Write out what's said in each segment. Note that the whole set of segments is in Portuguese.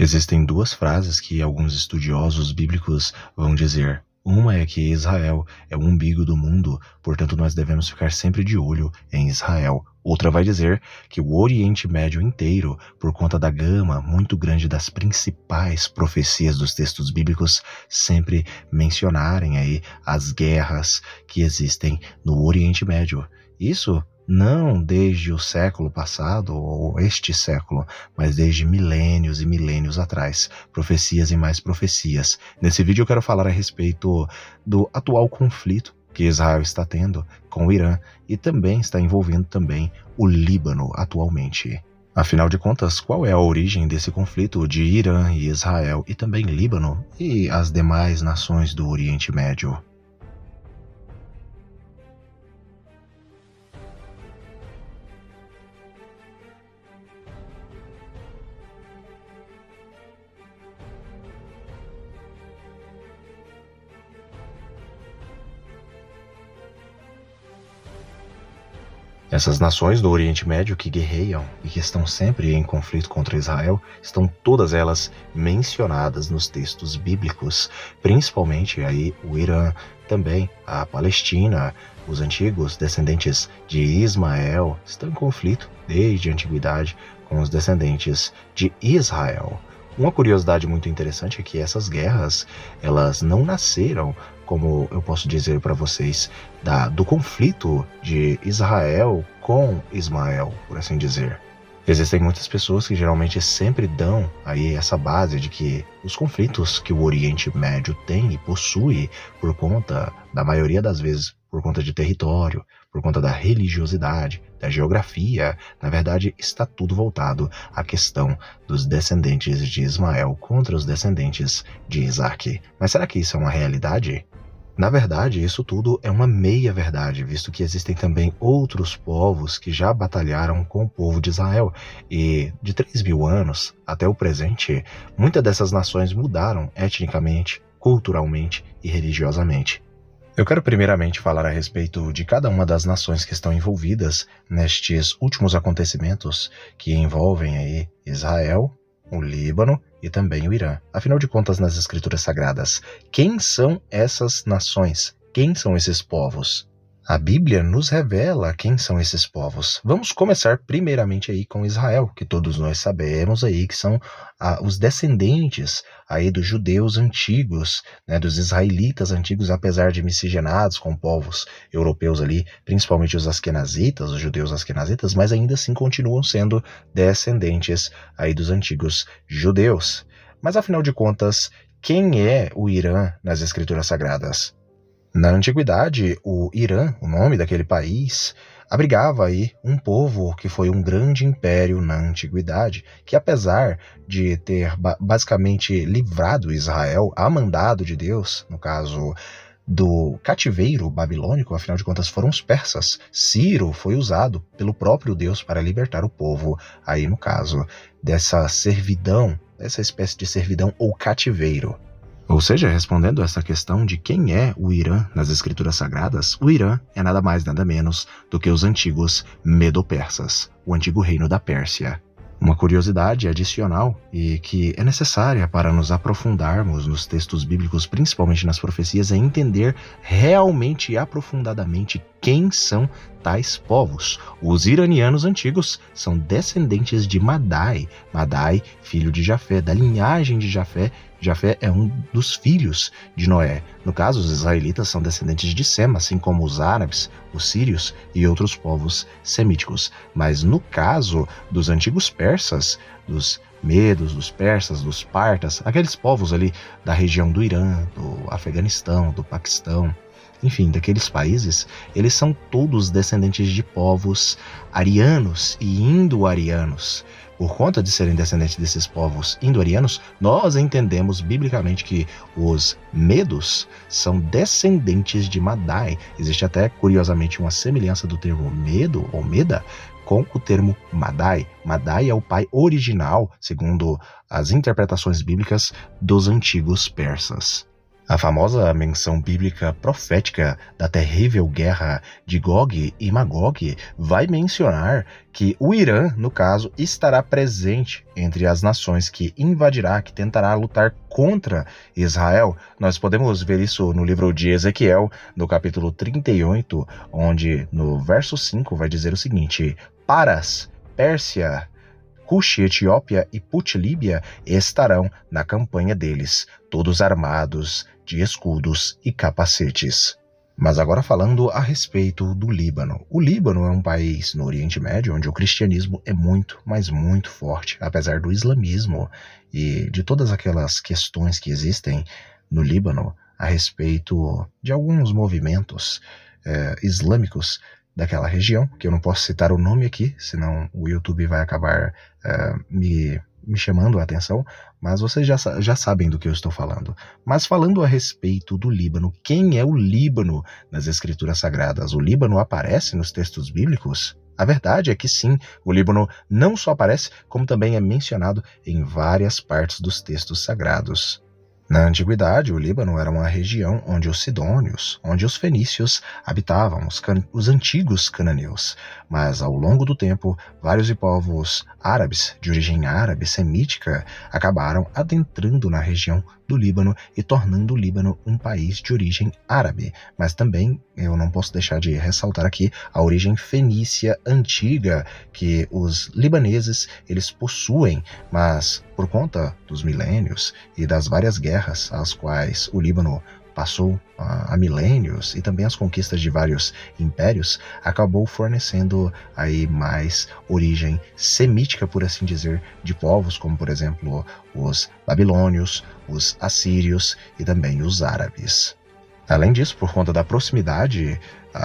Existem duas frases que alguns estudiosos bíblicos vão dizer. Uma é que Israel é o umbigo do mundo, portanto nós devemos ficar sempre de olho em Israel. Outra vai dizer que o Oriente Médio inteiro, por conta da gama muito grande das principais profecias dos textos bíblicos, sempre mencionarem aí as guerras que existem no Oriente Médio. Isso não desde o século passado ou este século, mas desde milênios e milênios atrás. Profecias e mais profecias. Nesse vídeo eu quero falar a respeito do atual conflito que Israel está tendo com o Irã e também está envolvendo também o Líbano atualmente. Afinal de contas, qual é a origem desse conflito de Irã e Israel e também Líbano e as demais nações do Oriente Médio? Essas nações do Oriente Médio que guerreiam e que estão sempre em conflito contra Israel, estão todas elas mencionadas nos textos bíblicos, principalmente aí o Irã, também a Palestina, os antigos descendentes de Ismael estão em conflito desde a antiguidade com os descendentes de Israel. Uma curiosidade muito interessante é que essas guerras, elas não nasceram, como eu posso dizer para vocês, do conflito de Israel com Ismael, por assim dizer. Existem muitas pessoas que geralmente sempre dão aí essa base de que os conflitos que o Oriente Médio tem e possui por conta, da maioria das vezes, por conta de território, por conta da religiosidade, da geografia, na verdade está tudo voltado à questão dos descendentes de Ismael contra os descendentes de Isaac. Mas será que isso é uma realidade? Na verdade, isso tudo é uma meia-verdade, visto que existem também outros povos que já batalharam com o povo de Israel. E de 3.000 anos até o presente, muitas dessas nações mudaram etnicamente, culturalmente e religiosamente. Eu quero primeiramente falar a respeito de cada uma das nações que estão envolvidas nestes últimos acontecimentos que envolvem aí Israel, o Líbano e também o Irã. Afinal de contas, nas escrituras sagradas, quem são essas nações? Quem são esses povos? A Bíblia nos revela quem são esses povos. Vamos começar primeiramente aí com Israel, que todos nós sabemos aí que são os descendentes aí dos judeus antigos, né, dos israelitas antigos, apesar de miscigenados com povos europeus ali, principalmente os asquenazitas, os judeus asquenazitas, mas ainda assim continuam sendo descendentes aí dos antigos judeus. Mas afinal de contas, quem é o Irã nas escrituras sagradas? Na antiguidade, o Irã, o nome daquele país, abrigava aí um povo que foi um grande império na antiguidade, que apesar de ter basicamente livrado Israel a mandado de Deus, no caso do cativeiro babilônico, afinal de contas foram os persas. Ciro foi usado pelo próprio Deus para libertar o povo, aí no caso dessa servidão, dessa espécie de servidão ou cativeiro. Ou seja, respondendo a essa questão de quem é o Irã nas escrituras sagradas, o Irã é nada mais nada menos do que os antigos Medo-Persas, o antigo reino da Pérsia. Uma curiosidade adicional e que é necessária para nos aprofundarmos nos textos bíblicos, principalmente nas profecias, é entender realmente e aprofundadamente quem são tais povos. Os iranianos antigos são descendentes de Madai. Madai, filho de Jafé, da linhagem de Jafé. Jafé é um dos filhos de Noé. No caso, os israelitas são descendentes de Sem, assim como os árabes, os sírios e outros povos semíticos. Mas no caso dos antigos persas, dos medos, dos persas, dos partas, aqueles povos ali da região do Irã, do Afeganistão, do Paquistão, enfim, daqueles países, eles são todos descendentes de povos arianos e indo-arianos. Por conta de serem descendentes desses povos indo-arianos, nós entendemos biblicamente que os medos são descendentes de Madai. Existe até, curiosamente, uma semelhança do termo medo ou meda com o termo Madai. Madai é o pai original, segundo as interpretações bíblicas, dos antigos persas. A famosa menção bíblica profética da terrível guerra de Gog e Magog vai mencionar que o Irã, no caso, estará presente entre as nações que invadirá, que tentará lutar contra Israel. Nós podemos ver isso no livro de Ezequiel, no capítulo 38, onde no verso 5 vai dizer o seguinte: Paras, Pérsia, Cuxi, Etiópia e Put-Líbia estarão na campanha deles, todos armados de escudos e capacetes. Mas agora falando a respeito do Líbano. O Líbano é um país no Oriente Médio onde o cristianismo é muito, mas muito forte, apesar do islamismo e de todas aquelas questões que existem no Líbano a respeito de alguns movimentos islâmicos daquela região, que eu não posso citar o nome aqui, senão o YouTube vai acabar me chamando a atenção, mas vocês já sabem do que eu estou falando. Mas falando a respeito do Líbano, quem é o Líbano nas Escrituras Sagradas? O Líbano aparece nos textos bíblicos? A verdade é que sim, o Líbano não só aparece, como também é mencionado em várias partes dos textos sagrados. Na antiguidade, o Líbano era uma região onde os sidônios, onde os fenícios habitavam, os antigos cananeus. Mas ao longo do tempo, vários povos árabes, de origem árabe semítica, acabaram adentrando na região do Líbano e tornando o Líbano um país de origem árabe. Mas também, eu não posso deixar de ressaltar aqui, a origem fenícia antiga que os libaneses eles possuem, mas por conta dos milênios e das várias guerras às quais o Líbano passou há milênios e também as conquistas de vários impérios, acabou fornecendo aí mais origem semítica, por assim dizer, de povos como, por exemplo, os babilônios, os assírios e também os árabes. Além disso, por conta da proximidade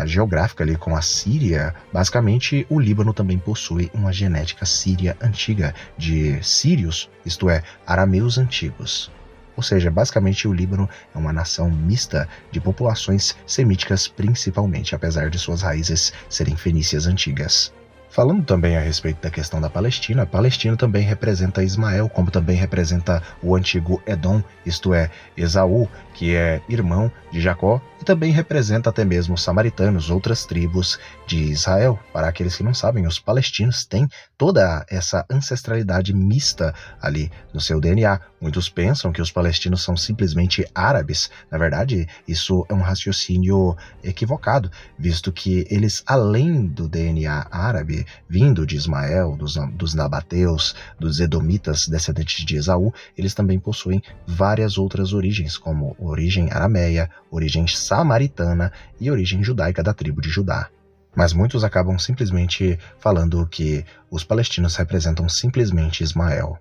geográfica ali com a Síria, basicamente o Líbano também possui uma genética síria antiga, de sírios, isto é, arameus antigos. Ou seja, basicamente o Líbano é uma nação mista de populações semíticas principalmente, apesar de suas raízes serem fenícias antigas. Falando também a respeito da questão da Palestina, a Palestina também representa Ismael, como também representa o antigo Edom, isto é, Esaú, que é irmão de Jacó, e também representa até mesmo os samaritanos, outras tribos de Israel. Para aqueles que não sabem, os palestinos têm toda essa ancestralidade mista ali no seu DNA. Muitos pensam que os palestinos são simplesmente árabes. Na verdade, isso é um raciocínio equivocado, visto que eles, além do DNA árabe, vindo de Ismael, dos nabateus, dos edomitas, descendentes de Esaú, eles também possuem várias outras origens, como origem arameia, origem samaritana e origem judaica da tribo de Judá. Mas muitos acabam simplesmente falando que os palestinos representam simplesmente Ismael.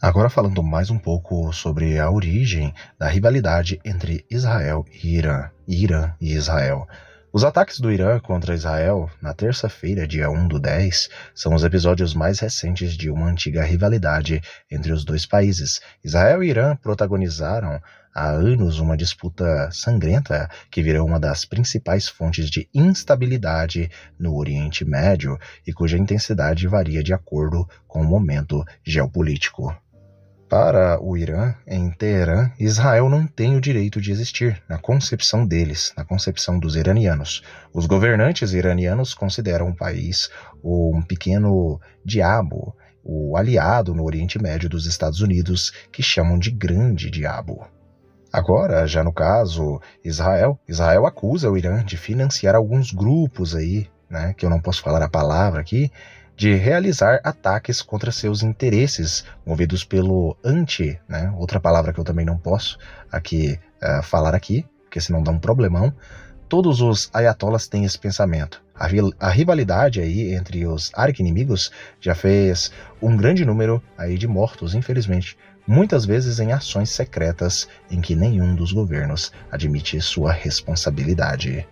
Agora falando mais um pouco sobre a origem da rivalidade entre Israel e Irã e Israel. Os ataques do Irã contra Israel na terça-feira, dia 1/10, são os episódios mais recentes de uma antiga rivalidade entre os dois países. Israel e Irã protagonizaram há anos uma disputa sangrenta que virou uma das principais fontes de instabilidade no Oriente Médio e cuja intensidade varia de acordo com o momento geopolítico. Para o Irã, em Teherã, Israel não tem o direito de existir, na concepção deles, na concepção dos iranianos. Os governantes iranianos consideram o país um pequeno diabo, o aliado no Oriente Médio dos Estados Unidos, que chamam de grande diabo. Agora, já no caso Israel acusa o Irã de financiar alguns grupos aí, né, que eu não posso falar a palavra aqui, de realizar ataques contra seus interesses, movidos pelo outra palavra que eu também não posso falar aqui, porque senão dá um problemão. Todos os ayatollahs têm esse pensamento. A rivalidade aí entre os arqui-inimigos já fez um grande número aí de mortos, infelizmente, muitas vezes em ações secretas em que nenhum dos governos admite sua responsabilidade.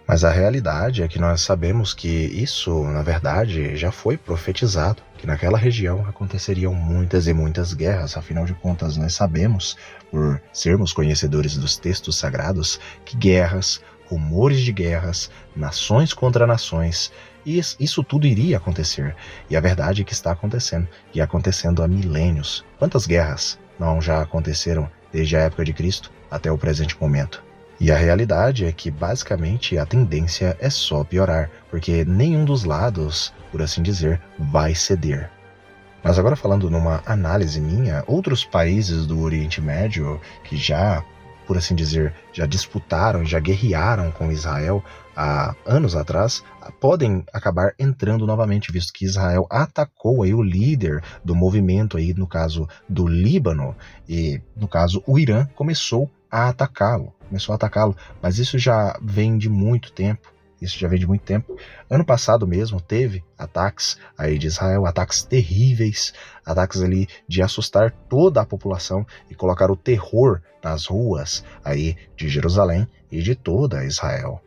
Mas a realidade é que nós sabemos que isso, na verdade, já foi profetizado, que naquela região aconteceriam muitas e muitas guerras. Afinal de contas, nós sabemos, por sermos conhecedores dos textos sagrados, que guerras, rumores de guerras, nações contra nações, isso tudo iria acontecer. E a verdade é que está acontecendo, e acontecendo há milênios. Quantas guerras não já aconteceram desde a época de Cristo até o presente momento. E a realidade é que, basicamente, a tendência é só piorar, porque nenhum dos lados, por assim dizer, vai ceder. Mas agora falando numa análise minha, outros países do Oriente Médio que já, por assim dizer, já disputaram, já guerrearam com Israel há anos atrás, podem acabar entrando novamente, visto que Israel atacou aí o líder do movimento aí, no caso do Líbano, e no caso o Irã começou a atacá-lo, mas isso já vem de muito tempo. Ano passado mesmo teve ataques aí de Israel, ataques terríveis, ataques ali de assustar toda a população e colocar o terror nas ruas aí de Jerusalém e de toda Israel.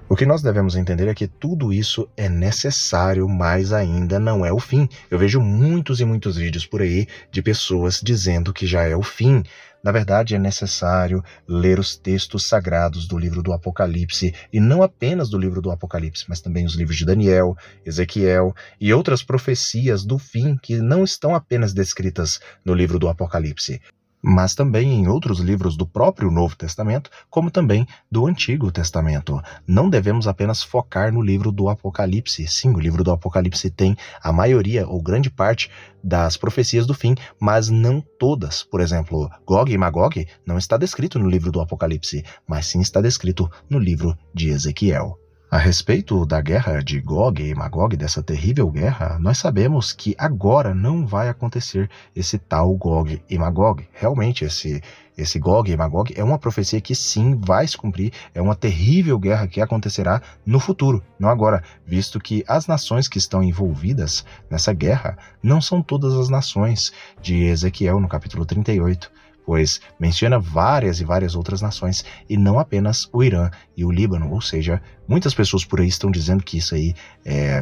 O que nós devemos entender é que tudo isso é necessário, mas ainda não é o fim. Eu vejo muitos e muitos vídeos por aí de pessoas dizendo que já é o fim. Na verdade, é necessário ler os textos sagrados do livro do Apocalipse, e não apenas do livro do Apocalipse, mas também os livros de Daniel, Ezequiel e outras profecias do fim que não estão apenas descritas no livro do Apocalipse, mas também em outros livros do próprio Novo Testamento, como também do Antigo Testamento. Não devemos apenas focar no livro do Apocalipse. Sim, o livro do Apocalipse tem a maioria ou grande parte das profecias do fim, mas não todas. Por exemplo, Gog e Magog não está descrito no livro do Apocalipse, mas sim está descrito no livro de Ezequiel. A respeito da guerra de Gog e Magog, dessa terrível guerra, nós sabemos que agora não vai acontecer esse tal Gog e Magog. Realmente, esse Gog e Magog é uma profecia que sim vai se cumprir, é uma terrível guerra que acontecerá no futuro, não agora, visto que as nações que estão envolvidas nessa guerra não são todas as nações de Ezequiel no capítulo 38. Pois menciona várias e várias outras nações, e não apenas o Irã e o Líbano, ou seja, muitas pessoas por aí estão dizendo que isso aí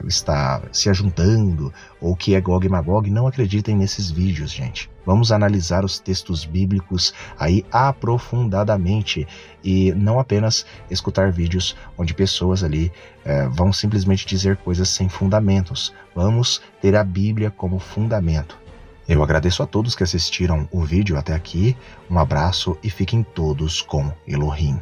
está se ajuntando, ou que é Gog e Magog. Não acreditem nesses vídeos, gente. Vamos analisar os textos bíblicos aí aprofundadamente, e não apenas escutar vídeos onde pessoas ali vão simplesmente dizer coisas sem fundamentos. Vamos ter a Bíblia como fundamento. Eu agradeço a todos que assistiram o vídeo até aqui, um abraço e fiquem todos com Elohim.